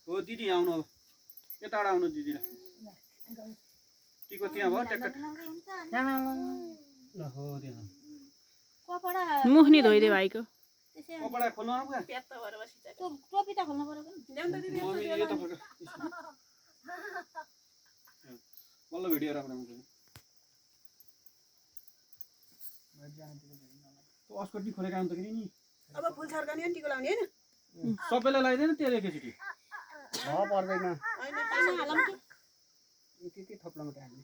हो दिदी आउनु अब यताबाट आउनु दिदीलाई टीको त्यहाँ भयो ट्याक्क हो त्यहाँ मुख नि धोइदे भाइको कपडा खोल्नु न बुवा पेट त भएर बसिसक्यो टोपी त खोल्नु पर्यो नि ल्याउन त दिदी यो त फटो बल्ल भिडियो राख्नु त्यो अस्कोटी खोलेर आउनु त किन नि अब फुल सर्काउने अनि टिको लाउने हैन सबैलाई लगाइदैन तेल एकैचोटी पर्दैन हैन पैसा हालौँ कि त्यति थप्लो मात्रै हाल्ने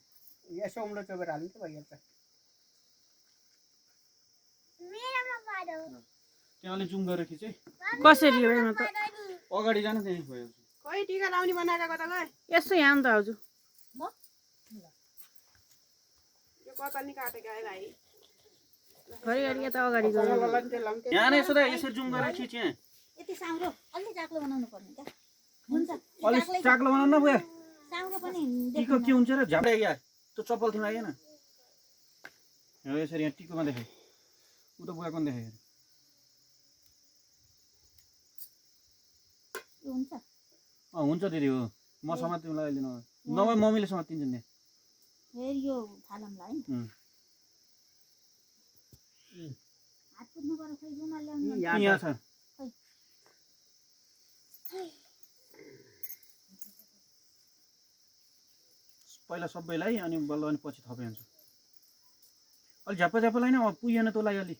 यसो उम्लो चोबेर हाल्नु त भइहाल्छ त्यहाँ अलि जुम गरेर खिचे कसरी हो म त अगाडि जानु त्यही भयो खै टिका लाउने बनाएर कता गए यसो यहाँ त हजुर यो कपाल नि काटेको है भाइ घरि घरि यता अगाडि गयो यहाँ नै यसो त यसरी जुम गरेर खिच यहाँ यति साम्रो अलि चाक्लो बनाउनु पर्ने क्या हुन्छ अलि चाक्लो बनाउनु न बुवा साम्रो पनि टीको के हुन्छ र झ्याप्डा यार त्यो चप्पल थिमा आएन हो यसरी यहाँ टीकोमा देखाइ उ त बुवाको नि देखाइ हुन्छ हुन्छ दिदी हो म समात्दिउँला अहिले नभए मम्मीले समात्दिन्छ नि फेरि यो थालमलाई हात पुज्नु पर्यो खै रुमाल ल्याउनु यहाँ छ पहिला सबैलाई अनि बल्ल अनि पछि थपे हुन्छ अलि झ्याप्पा झ्याप्पा लाइन पुगेन तँलाई अलि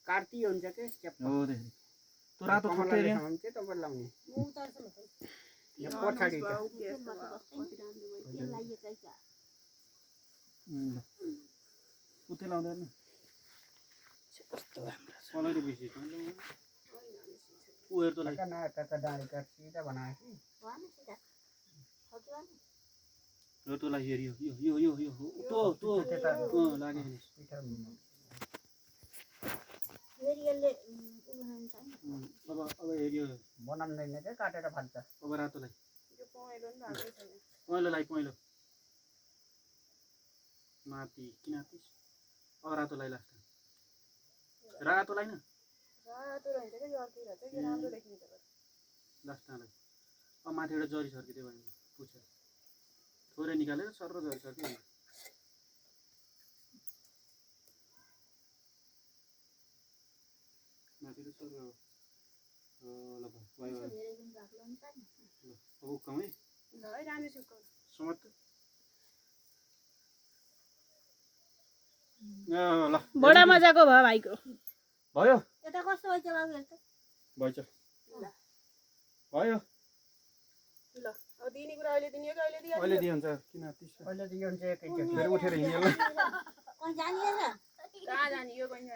कार्ती हुन्छ के हो त्यसरी त्यो रातो थप्दै रे के तपाईँ लाउने यो पछाडि छ उतै लाउँदैन कलरै बेसी छ उयो तँलाई नयाँ काका डाँडी काट सिधा बनायो कि र तँलाई हेरि यो यो यो यो त्यो लाग्यो फेरि यसले अब हेऱ्यो बनाउँदैन क्या काटेर फाल्छ अब रातोलाई यो पहेँलो नि भागै छैन पहेँलोलाई पहेँलो माथि किन आतिस अब रातोलाई लास्ट रातोलाई न रातो रहन्छ क्या यो अर्कै रहेछ यो राम्रो देखिन्छ लास्टलाई अब माथिबाट जरी सर्किदियो भने पुछ थोरै निकालेर सर जरी सर्क्यो माथि सर ल भाइ अब उक्कामै ल है राम्रै सुकाउनु समात ल बडा मजाको भयो भाइको भयो यता कस्तो भइछ बाबु हेर्छ भइछ भयो ल अब दिने कुरा अहिले दिने हो कि अहिले दिइहाल्ने अहिले दिइन्छ किन आतिस अहिले त यो हुन्छ एकैचोटि फेरि उठेर हिँड्यो ल कहाँ जानिएन कहाँ जाने यो बहिनी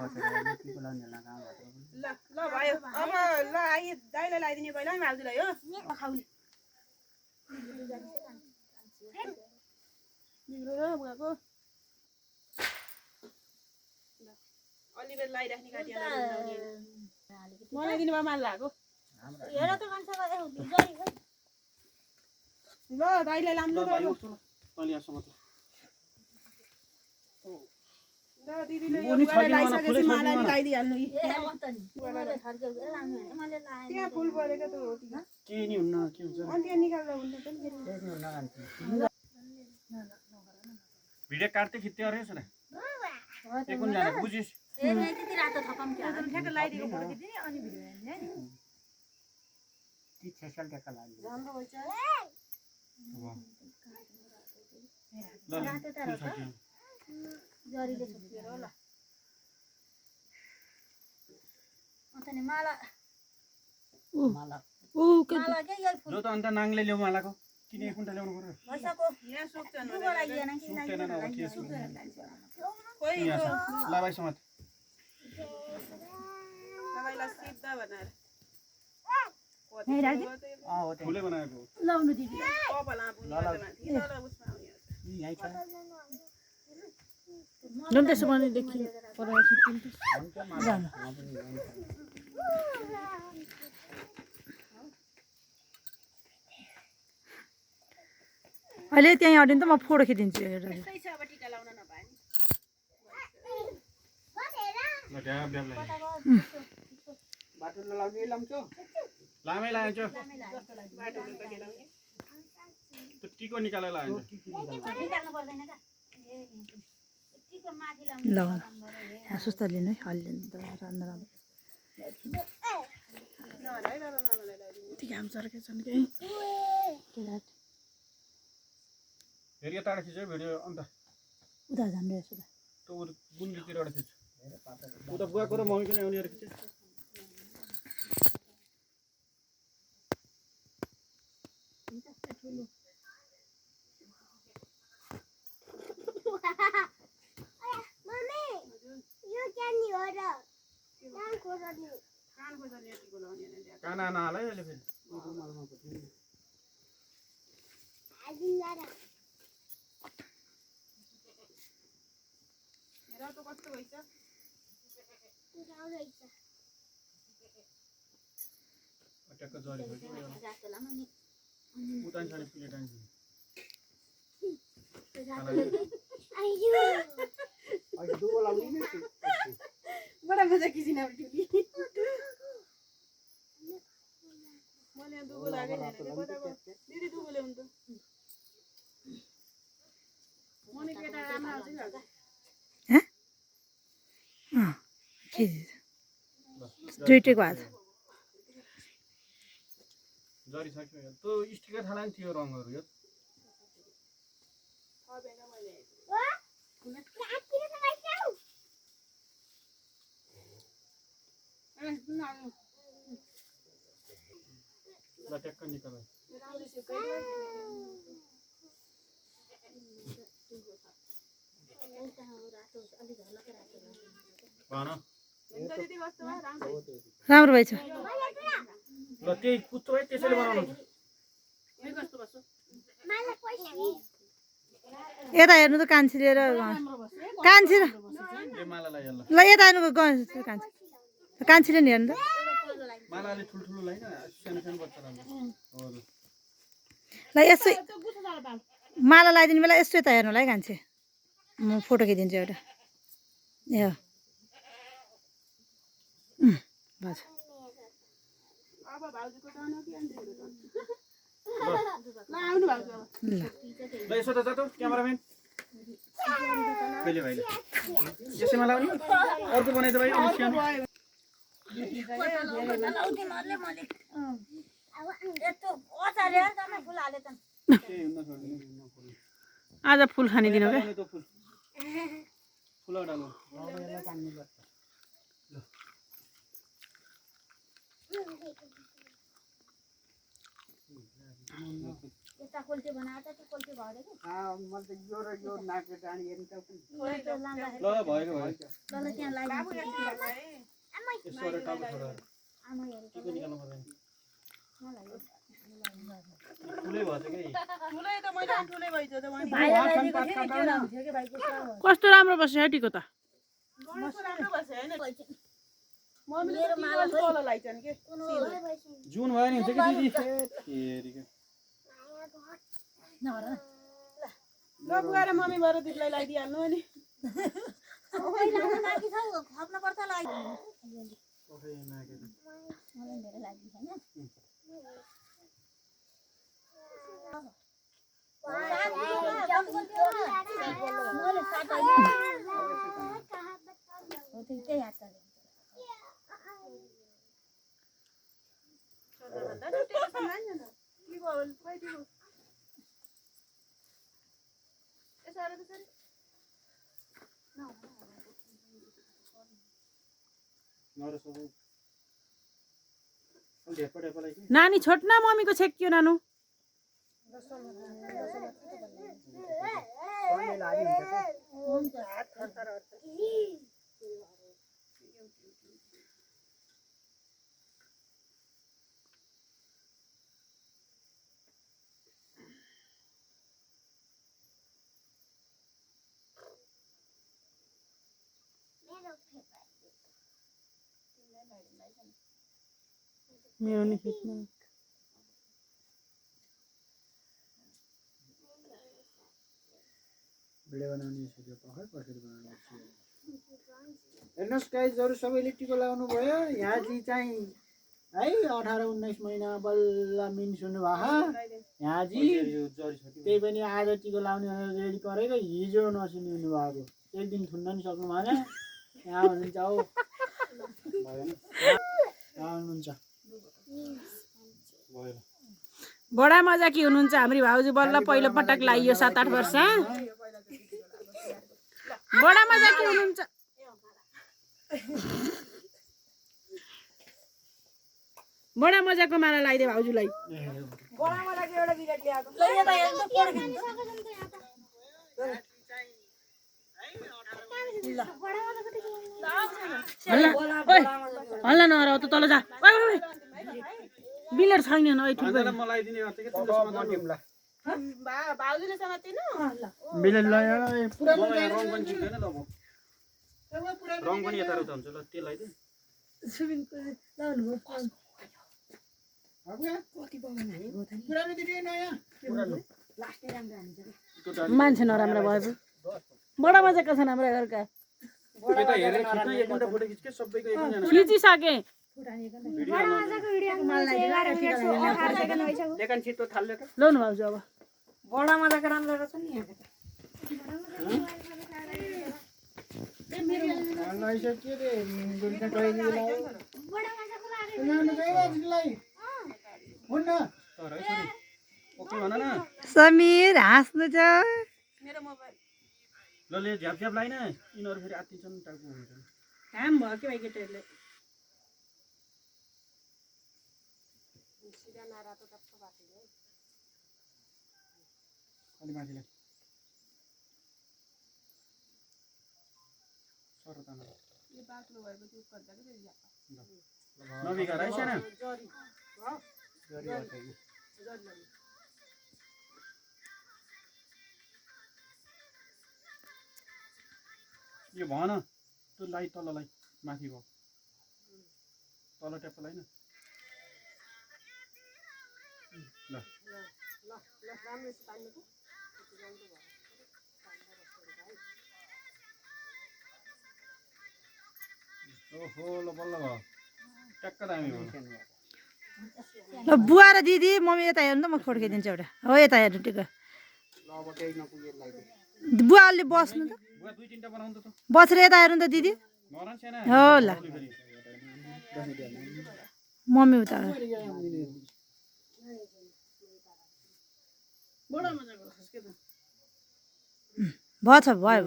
बसेर टिको लाउनेलाई कहाँ भएको ल ल भयो अब ल आइ दाइलाई लगाइदिने पहिला नि भाउजूलाई हो खाउने बिग्रो र बुवाको अलि बेर लगाइराख्ने काटिहाल्नु मलाई दिने भए माल भएको हेर त कान्छ जरी खै ल दाइलाई लाम्नु भाइ उठ्छु ल तँले यहाँसम्म त ल दिदीले यो बुवालाई लगाइसकेपछि मलाई नि लगाइदिइहाल्नु ए अन्त नि मैले फर्केको लाउनु हैन मैले लाएँ त्यहाँ फुल परेको त हो के नि हुन्न के हुन्छ अनि त्यहाँ निकाल्दा हुन्छ त नि फेरि भिडियो काट्दै खिच्दै अरे यसो एकुन जान बुझिस ए त्यति रातो थपम क्या ठ्याक्क लगाइदिएको फोटो खिच्दिने अनि भिडियो हेर्ने हैन ती स्पेशल टेका लाग्यो राम्रो भइछ ल रातो त रहेछ जरीले सुकेर होला अन्त नि माला माला के माला के यो फुल जो त अन्त नाङले ल्याउ मालाको किन एक कुन्टा ल्याउनु पर्यो भइसक्यो यहाँ सुक्छ नि दुगो लागिएन कि सुक्दैन न अब के सुक्दैन खोइ यहाँ छ ल भाइ समात तपाईँलाई सिधा भनेर हो त्यो फुलै बनाएको लाउनु दिदी कपाल आपुनी गर्दा माथि तल उसमा आउने हो यही छ जुन त्यसो भने देखि पर खिच्दिन्छ हुन्छ माला अहिले त्यहीँ अडिन त म फोटो खिचिदिन्छु हेरेर त्यस्तै छ अब टिका लाउन नपाए नि ल ढ्याप ढ्याप लाग्यो बाटो नलाउने लाउँछ लामै लाग्यो बाटोमा त गेलाउने त्यो टिको निकालेर लाग्यो निकाल्नु पर्दैन का यतिको माथि लाउनु ल सुस्ता लिनु है अलि राम्रो राम्रो नहरा है बाबा मामालाई लगाइदिनु यति घाम चर्केछन् कि फेरि यताबाट खिच्यो भिडियो अन्त उता झन्डै यसो त्यो गुन्द्रीतिरबाट खिच्छ उता बुवाको र मम्मीको नै आउनेहरू खिच्छ मम्मी यो जानी हो र नाम खोज्नु कान खोज्ने यतिको लाउने हैन ड्याप काना नहाल है अहिले फेरि आजिन्दारा हेर त कस्तो भइछ उठाउँदैछ ट्याक्क जरी भयो रातो लामा नि उता नि छैन प्लेट आन्छ आइयो अहिले दुबो लाउने नि बडा मजा किसिन अब टुली मैले दुबो लागे हैन कताको दिदी दुबो ल्याउनु त मने केटा राम्रो आउँछ नि के दुइटैको आज जरी सक्यो त्यो स्टिकर थाला नि थियो रङहरू यो थपेन मैले ल ट्याक्क निकाल भन दिदी कस्तो भयो राम्रो राम्रो भएछ ल त्यही कुच्चो है त्यसैले बनाउनु यो कस्तो बस्छ मलाई पैसा यता हेर्नु त कान्छी लिएर कान्छी र ए मालालाई हेर्नु ल यता हेर्नु कान्छी कान्छीले नि हेर्नु त मालाले ठुल्ठुलो लाइन सानो सानो बच्चा राम्रो हो ल यसो माला लगाइदिनु बेला यसो यता हेर्नु होला है कान्छी म फोटो खिचिदिन्छु एउटा ए हो भन्छ अब भाउजूको टर्न हो कि आन्टीको टर्न ल आउनु भाउजू अब ल ल यसो त जातो क्यामेराम्यान कहिले भाइले यसैमा लाउने अर्को बनाइदियो भाइ सानो केही हुन्न छोड्दिनु आज फुल खानिदिनु क्या त्यो फुल फुल डालो यता कोल्टे बनाएर त्यो कोल्टे भयो कि मैले त यो र यो नाके डाँडी हेर्नु त पनि ल भएको भयो ल त्यहाँ लाग्यो बाबु यति गर्छ है यसो गरेर टाउको छोडेर आमा हेरेको टिको निकाल्नु पर्दैन मलाई ठुलै भएछ कि ठुलै त मैले ठुलै भइछ त वानी कस्तो राम्रो बस्छ है टिको त गणेशको राम्रो भएछ हैन मम्मीले त टिको अलि तल लाइछन् के जुन भयो नि हुन्छ कि दिदी हेरिके ल बुवा र मम्मी भएर दिदीलाई लगाइदिइहाल्नु अनि खप्न पर्छ लाग्यो ओखे नाके मलाई धेरै लाग्यो हैन नानी छोड्न मम्मीको छेक्यो नानु पढ्ने लागि हुन्छ हात खर्चर मेरो नि खिच्नु भिडियो बनाउने सिक्यो कसरी बनाउने हेर्नुहोस् गाइजहरू सबैले टिको लगाउनु भयो यहाँजी चाहिँ है 18-19 महिना बल्ल मिन्स हुनुभयो यहाँजी त्यही पनि आज टिको लाउने भनेर रेडी गरेको हिजो नसुनिनु भएको एक दिन थुन्न नि सक्नु भएन यहाँ हुनुहुन्छ हौ यहाँ हुनुहुन्छ बडा मजाकी हुनुहुन्छ हाम्रो भाउजू बल्ल पहिलो पटक लाइयो 7-8 वर्ष बडा मजाकी हुनुहुन्छ बडा मजाको माला लगाइदे भाउजूलाई हल्ला नहराउ त तल जा बिलेर छैन न मलाई दिने गर्छ के तिमीले भाउजूले समातिनु बिलेट लगाएर पुरानो रङ पनि चिन्दैन ल अब रङ पनि यता उता हुन्छ ल त्यो लगाइदे पुरानो दिदी नयाँ मान्छे नराम्रो भयो बडा मजाको छन् हाम्रो घरका यता हेरेर खिच्न एक घण्टा फोटो खिच्के सबैको एक जना खिचिसके लेखन छिटो थाल्यो त लौनु भाउजू अब बडा मजाको राम्रो रहेछ नि लगाइसक्यो रे गुल्का टोइली लगायो हुन्न तर है छोरी ओके भन न समीर हाँस्नु छ ल ले झ्याप झ्याप लाइन यिनीहरू फेरि आत्तिन्छन् टाउको हुन्छन् काम भयो के भाइ केटाहरूले अलि माथिलाई सर तान नबिगार है साना यो भन त्यो लाई तललाई माथि भयो तल ट्याप लाई न ल ओहो ल बल्ल भयो ट्याक्क दामी भयो ल बुवा र दिदी मम्मी यता हेर्नु त म खोड्किदिन्छु एउटा हो यता हेर्नु टिको बुवा अलि बस्नु त बुवा 2-3टा बनाउनु त बसेर यता हेर्नु त दिदी नरन सेना हो ल मम्मी उता भयो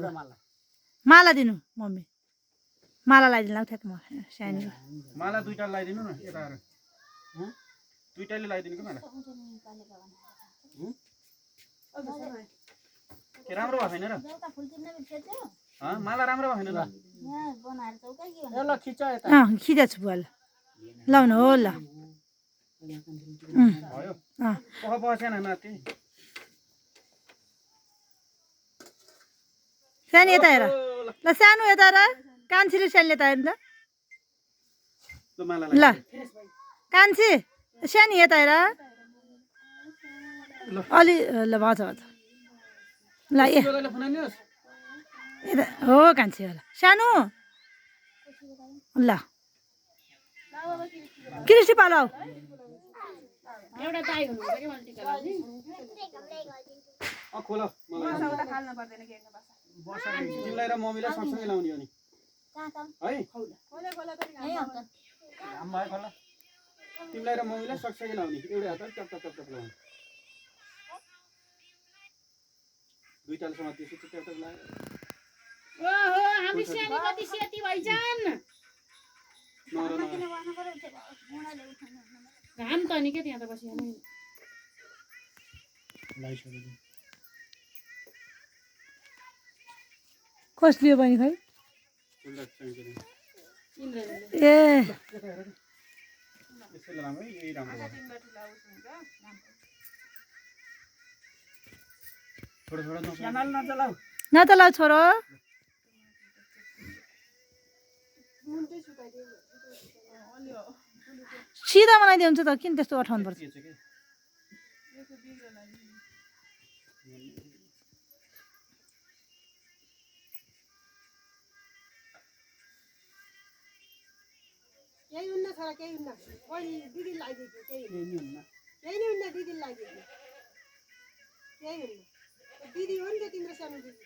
माला दिनु मम्मी माला लगाइदिनु लाग्थ्यो म सानो माला 2टा लगाइदिनु न यता आएर 2टाले लगाइदिनु कि माला के राम्रो भएको छैन र माला राम्रो भएको छैन ल ल खिच यता खिचेछु बुवा ल लाउनु हो ल भयो पख बसेन नाति सानो यता हेर ल सानो यता हेर कान्छी र सानो यता हेर्नु त ल माला ल कान्छी सानो यता हेर अलि ल भन्छ ल ए यता हो कान्छी होला सानो ल कृष्ण पालो एउटा दाइ हुनुहुन्छ कि मलाई टिका लगाउने खोल तिमीलाई र मम्मीलाई सँगसँगै लाउने हो नि है तिमीलाई र मम्मीलाई सँगसँगै लाउने एउटै हात टप टप टप टप लाउने 2टाले समातेपछि टप टप लाएर ओहो हामी सानो कति सेती भइजान् घाम त नि के त्यहाँ त बसिहाल्नु कसले हो बहिनी खै ए यसैले राम्रो है यही राम्रो भयो छोडो छोडो नचलाऊ न त ल छोरो सिधा बनाइदियो हुन्छ त किन त्यस्तो अठाउनु पर्छ केही हुन्न छोरा केही हुन्न बहिनी दिदी लगाइदिएको केही केही नि हुन्न केही नै हुन्न दिदी लगाइदिएको केही हुन्न दिदी हो नि त तिम्रो सानो दिदी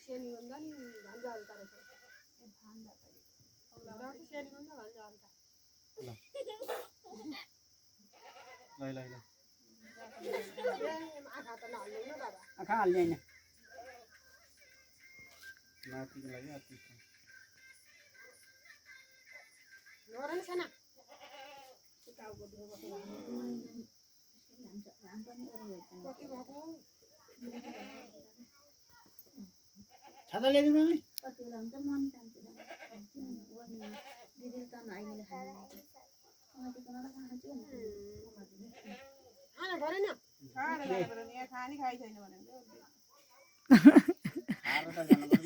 सानो भन्दा नि भान्जा हल्का रहेछ सानो भन्दा भान्जा हल्का ल आँखा त नहाल्नु न बाबा आँखा हाल्दैन नातिको लागि आत्तिस नरन साना कति भएको छाता ल्याइदिनु मम्मी कति बेला हुन्छ मन शान्ति दिदीले त आइले खानु खाना भरेन खाने खाइ छैन भने खाएर त जानुपर्छ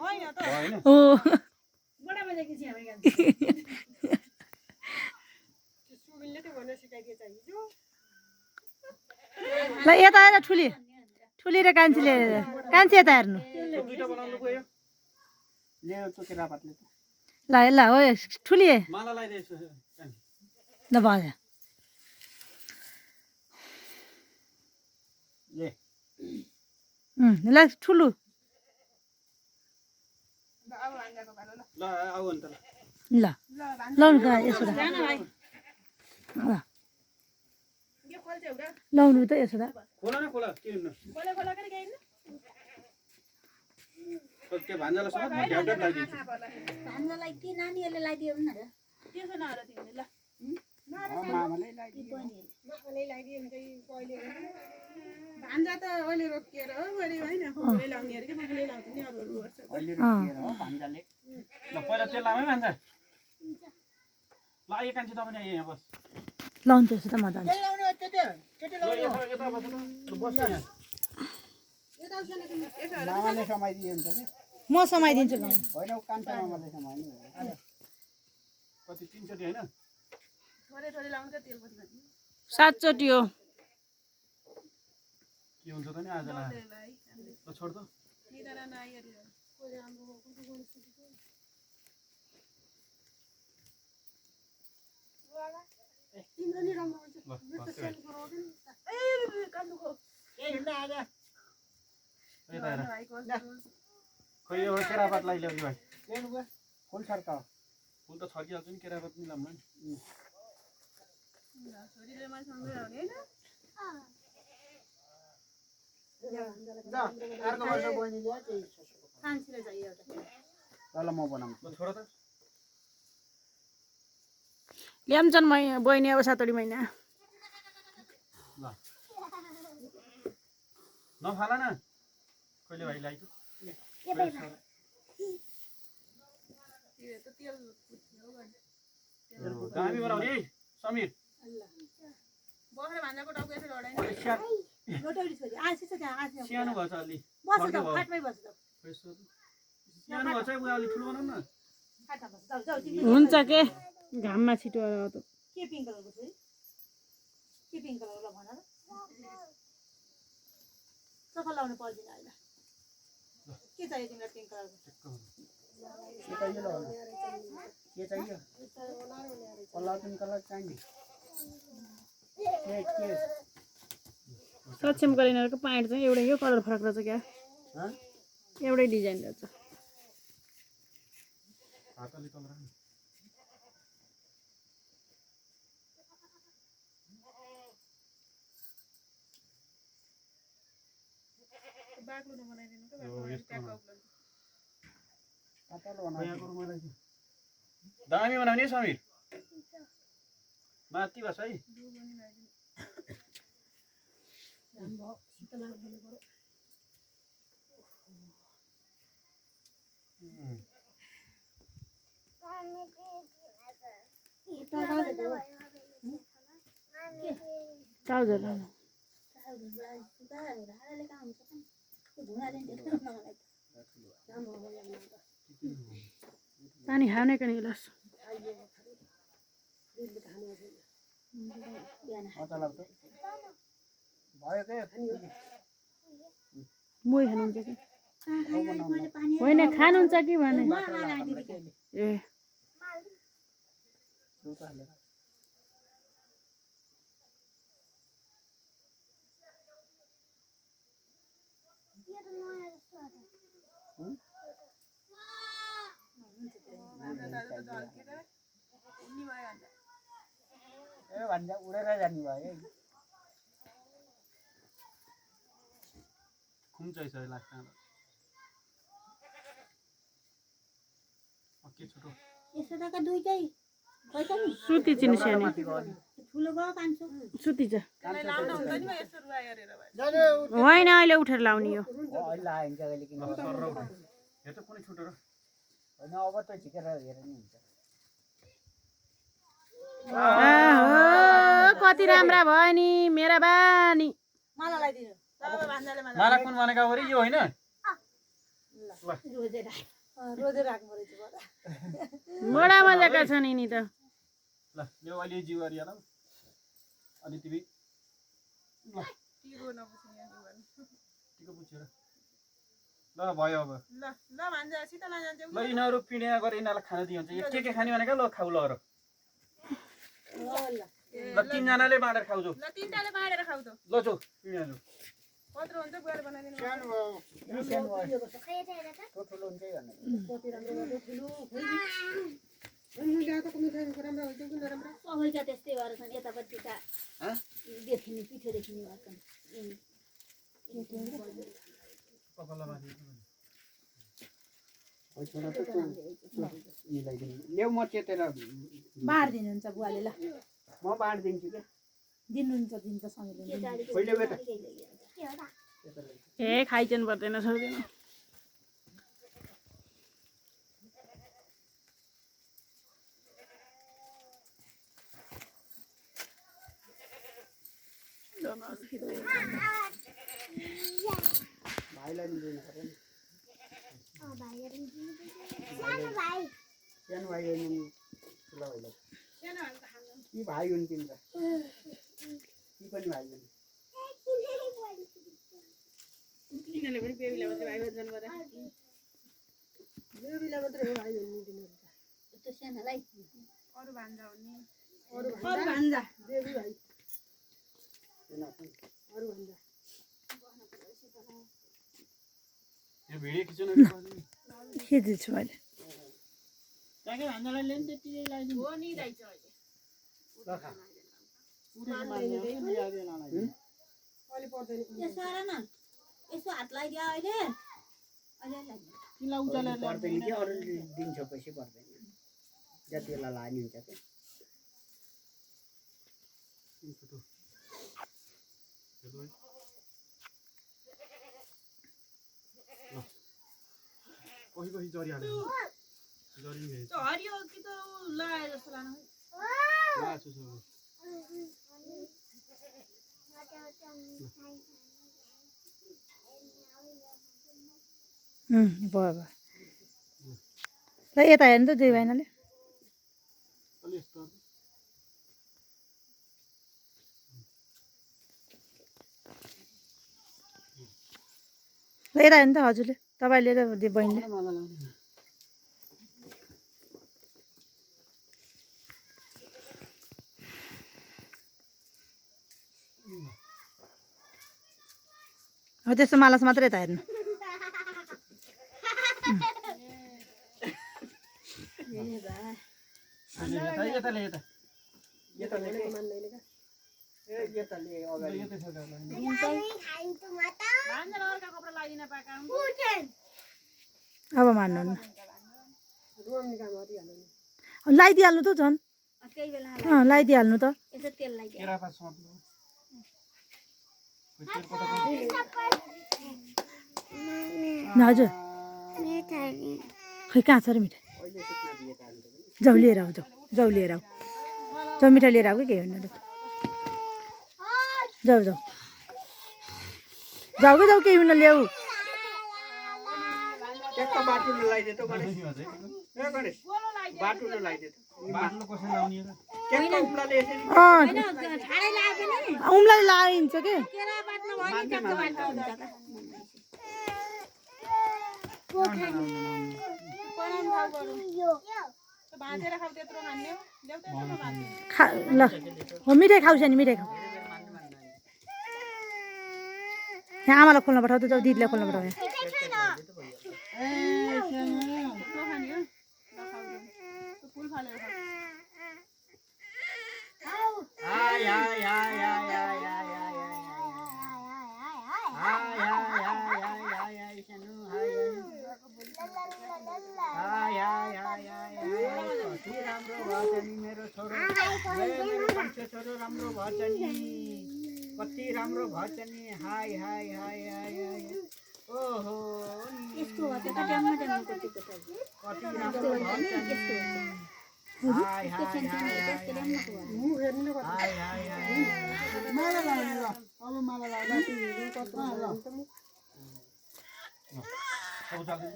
होइन त होइन ओ सुबिनले त भन्न सिकाइदिएछ हिजो ल यता आएर ठुली ठुली र कान्छीले कान्छी यता हेर्नु दुईटा बनाउनु गयो ल्यायो त्यो केरापातले त ल ल हो ठुली माला लगाइदिएछ ल भयो ले ल ठुलो अब भान्जाको भालो ल ल आऊ अन्त ल ल ल लाउनु त यसो जान भाइ ल के खोल्छौ र लाउनु त यसो खोला न खोला के हुन्न खोला खोला गरी गइन त्यो भान्जालाई सब ढ्याउ ढ्याउ लगाइदिन्छु भान्जालाई के नानीहरूले लगाइदियो भने र त्यसो नहर तिमीले ल मामाले ल्याइदियो माले लगाइदियो भने चाहिँ कहिले भान्जा त अहिले रोकिएर हो अहिले होइन फुले लाउने अरे के फुले लाउँछ नि अरूहरू गर्छ अहिले रोकिएर हो भान्जाले ल पहिला तेल लामै भान्जा ल आइए कान्छी तपाईँ आइए यहाँ बस लाउनु त्यसो त म जान्छु के लाउने हो त्यति ल यता बस ल बस यहाँ यता उसँग तिमी यसो मामाले समाइदियो हुन्छ कि म समाइदिन्छु लाउनु होइन ऊ कान्छा मामाले समाइनु कति 3 चोटि होइन थोरै थोरै लाउनु त तेल कति कति 7 चोटि हो के हुन्छ त नि आजलाई ल छोड त निदारा नाइहरु कोले हाम्रो कुन कुन तिम्रो नि राम्रो हुन्छ ल मेरो त बस सेल गराउँदैन ए कान्दुको ए हिँड्न आज यता हेर भाइको खोइ यो केरापात लगाइल्याउ यो भाइ ल्याउनु गयो फुल छर त फुल त छर्किहाल्छु नि केरापात नि लाम्नु नि छोरीले मलाई सँगै आउने हैन ल अर्को वर्ष बहिनी ल्याए त्यही कान्छीले चाहियो एउटा ल म बनाउँछु ल छोड त ल्याउँछन् बहिनी अब 7 महिना ल नफाला न कहिले भाइ ल्याइछु दामी बनाउने है समीर बसेर भान्जाको टाउको यसो लडाइन रोटौरी छोरी आसी छ त्यहाँ आसी सानो भएछ अलि बस त खाटमै बस त सानो भएछ उयो अलि ठुलो बनाउनु न खाटमा बस जाऊ जाऊ तिमी हुन्छ के घाममा छिटो के पिङ्क कलरको छोरी के पिङ्क कलरको भन र सफा लाउनु पर्दैन अहिले के चाहियो तिमीलाई पिङ्क कलरको के चाहियो ल के चाहियो कलर पिङ्क कलर चाहिने के सक्षम कलिनरको प्यान्ट चाहिँ एउटै यो कलर फरक रहेछ क्या एउटै डिजाइन रहेछ हातले कलर बाक्लो नबनाइदिनु के पातलो बनाउँछु दामी बनाउने है समीर माथि बस है ट्राउजर पानी खाने का गिलास मजा लाग्छ भयो के मोही खानुहुन्छ कि होइन खानुहुन्छ कि भने ए दुध हालेर ए भन्छ उडेर जानुभयो है खुम्चाइ छ लाग्छ के छोटो यसो त दुईटै पैसा नि सुती चिनी सानो ठुलो गयो कान्छो सुती छ लाउन हुँदैन नि यसो रुवा गरेर होइन अहिले उठेर लाउने यो अहिले आइन्छ कहिले किन हेर त कुनै छोटो र होइन अब त झिकेर हेर नि हुन्छ आहो, कति राम्रा भयो नि मेरा बानी मलाई लगाइदिनु तब भान्जाले मलाई माला कुन भनेको हो रे यो होइन रोजेर राख्नु रहेछ बडा बडा मजाका छन् यिनी त ल ल्याउ अहिले जिउ गरिहाल अनि तिमी ल टिको नपुछ्ने यहाँ टिको पुछेर ल भयो अब ल ल भान्जा शीतला जान्छ ल यिनीहरू पिँढिया गरेर यिनीहरूलाई खान दिइन्छ यो के खाने भनेको ल खाऊ ल ल तिनजनाले बाँडेर खाऊ जाऊ ल तिनटाले बाँडेर खाऊ त ल जाऊ पिँढिया जाऊ कत्रो हुन्छ बुहारी बनाइदिनु सानो भयो सानो भयो ठुलो हुन्छै भन्ने कति राम्रो गर्दै ठुलो खोइ मुजा त कुनै छैन राम्रो हुन्छ कि नराम्रो सबैका त्यस्तै भएर छन् यतापट्टिका देखिने पिठो देखिने भएर छन् कपालमा छोरा त मिलाइदिनु ल्याउ म चेतेर बाँड दिनुहुन्छ बुवाले ल म बाँडिदिन्छु क्या दिनुहुन्छ दिन्छ सँगै पहिले गयो त ए खाइचन पर्दैन सक्दैन भाइलाई नि दिनु पर्यो नि सानो भाइ होइन नि ठुलो भाइलाई कि भाइ हुन् तिम्रो कि पनि भाइ हुन् बेबीलाई मात्रै हो भाइ हुनु दिनु त्यो सानोलाई अरू भान्जा हुने अरू भान्जा बेबी भाइ अरू भन्दा यो भिडियो खिच्नु खिच्दैछु मैले ट्याके भान्जालाई ल्याउनु त्यतिकै लगाइदिनु हो नि दाइ चाहिँ अहिले पर्दैन यसो हेर न यसो हात लगाइदियो अहिले अहिले तिमीलाई उचालेर पर्दैन कि अरू दिन्छ पैसा पर्दैन जति बेला लाने हुन्छ क्या कही कही जरिहाल्यो जरिहाल्यो हरियो कि त लगाए जस्तो लाग्नु लाछु सब भयो भयो ल यता हेर्नु त दुई बहिनीले अलि यस्तो ल यता हेर्नु त हजुरले तपाईँले र बहिनीले हो त्यस्तो मालास मात्रै यता हेर्नु यताले यता यताले अगाडि भान्जा अर्का कपडा लगाइदिन पाएका अब मान्नु रुवाउने काम गरिहाल्नु नि लगाइदिइहाल्नु त झन् त्यही बेला लगाइदिइहाल्नु त यसो तेल लगाइदियो केरा पास सक्नु हजुर खै कहाँ छ र मिठाई जाउ लिएर आऊ जाउ लिएर आऊ जाउ मिठाई लिएर आऊ कि केही होइन जाऊ जाऊ जाऊ कि जाऊ केही हुन ल्याऊ ट्याक्क बाटुलो लगाइदिए त गणेश ए गणेश बाटुलो लगाइदिए त बाटलो कसरी लाउने र ट्याक्क उम्लाले यसरी ठाडै लाग्यो नि उम्लाई लगाइन्छ कि केरा बाट्नु भयो नि ट्याक्क बाट्नु हुन्छ त भाँचेर खाऊ त्यत्रो खाने हो ल्याउ त्यत्रो भाँच्ने खा ल हो मिठाई खाउँछ नि मिठाई खाऊ यहाँ आमालाई खोल्न पठाऊ त जाऊ दिदीलाई खोल्न पठाऊ यहाँ त्यो खाने हो ल खाऊ त्यो फुल फालेर खाऊ हाय हाय हाय हाय हाय हाय कति राम्रो भएछ नि मेरो छोरो मेरो कान्छो छोरो राम्रो भएछ नि कति राम्रो भएछ नि हाय हाय हाय हाय हाय ओहो यस्तो हो त्यो ड्याममा ड्यामको टिको छ कति राम्रो भएछ नि हाय हाय हाय मुख हेर्नु न कति हाय हाय हाय माला लाउनु ल अब माला लाउँदा तिमीले कत्रो ल सब चाल्दैन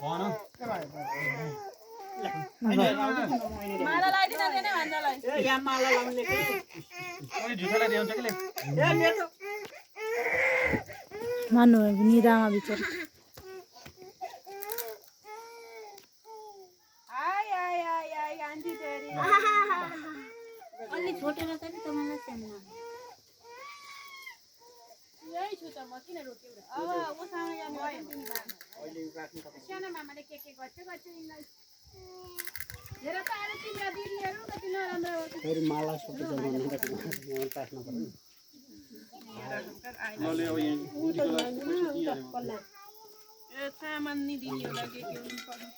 भन माला लगाइदिन दिने भान्जालाई ए यहाँ माला लाउनु अनि झुटालाई देउन्छ कि ले मान्नु निदामा बिचरा हाय हाय हाय हाय आन्टी तेरी अलि छोटेर त नि तपाईँलाई स्याम्ना यही छु त म किन रोक्यो र अब उसँग जानु भयो सानो मामाले के गर्छ यिनलाई हेर त अरू तिम्रो दिदीहरू कति नराम्रो हो फेरि माला सबै जमाउनु पास्न पर्यो लले अब यहाँ निकोलाई पैसा दिइहाल्यो ए सामान नि दिदीहरूलाई के हुनु पर्यो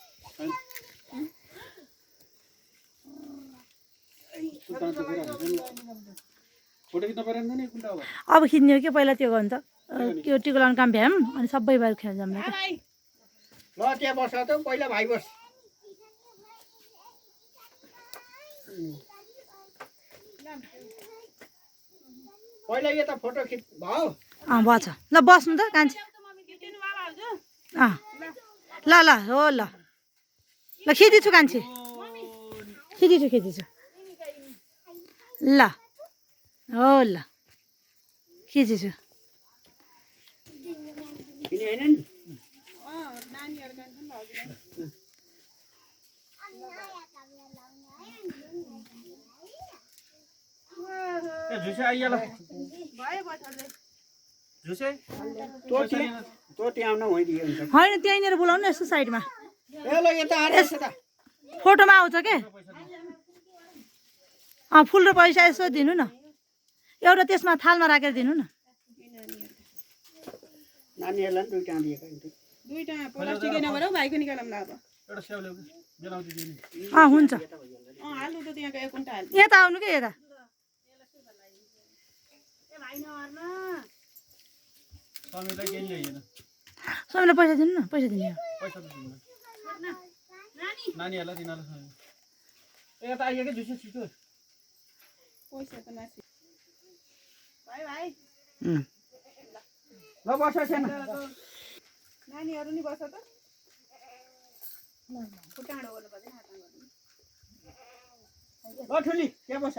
फोटो खिच्न परेन नि कुन्टा अब अब खिच्ने हो कि पहिला त्यो गर्नु त त्यो टिको लाउने काम भ्याम अनि सबै बाहिर खेल जाऊँ भाइ ल त्यहाँ बस त पहिला भाइ बस पहिला यता फोटो खिच भयो भएछ ल बस्नु त कान्छी खिच्दिनु बाबा हजुर ल ल हो ल ल खिचिछु कान्छी खिचिछु ल हो ल खिचिछु किन हैन नि नानीहरू जान्छन् नि हजुर ए झुसे आइयाला भयो बछाल्दै झुसे तँ त्यहाँ आउन होइदियो हुन्छ होइन त्यहीँनिर बोलाउनु न यस्तो साइडमा ए ल यता आएछ त फोटोमा आउँछ के फुल र पैसा यसो दिनु न एउटा त्यसमा थालमा राखेर दिनु न नानीहरूलाई पनि दुईटा दिएका दुईटा प्लास्टिक नभएर भाइको निकालौँ ल अब एउटा स्याउ ल्याउ बेलाउँदै दिनु हुन्छ हाल्नु त त्यहाँको एक कुन्टा हाल्नु यता आउनु कि यता ए भाइ नहर्न समीलाई केही ल्याइएन सबैलाई पैसा दिनु न पैसा दिनु पैसा त दिनु नानी नानीहरूलाई तिनीहरूलाई ए यता आइयो कि झुसे छिटो पैसा त नासी भाइ भाइ ल बस छैन नानीहरू नि बस त खुट्टाँडो गर्नु पर्दैन हातमा गर्नु ल ठुली त्यहाँ बस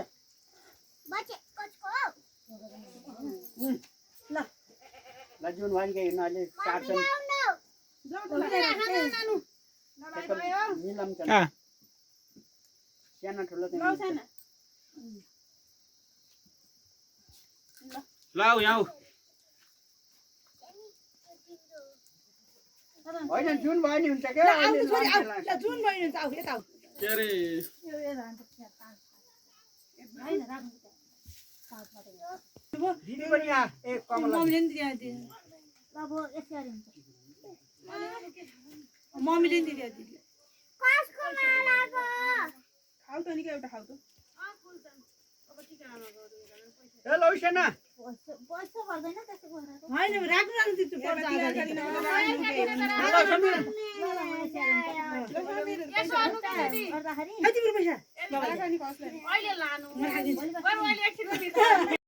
ल जुन भाइ हेर्न अहिले काट्छन् जाऊ त मिलाउँछन् सानो ठुलो लौ साना ल आऊ यहाँ आऊ होइन जुन भयो नि हुन्छ क्या जुन बहिनी हुन्छ आऊ यता आऊ के अरे दिदी पनि आ ए कमला मम्मीले नि दिदियो अब यसरी हुन्छ मम्मीले नि दिदियो दिदीले खाऊ त नि एउटा खाऊ त ए लौ सेना पैसा पर्दैन त्यसो गरेर होइन राख्नु दिन्छु पर्छ आधा गर्दाखेरि कति पैसा अहिले लानु म राखिदिन्छु एकछिन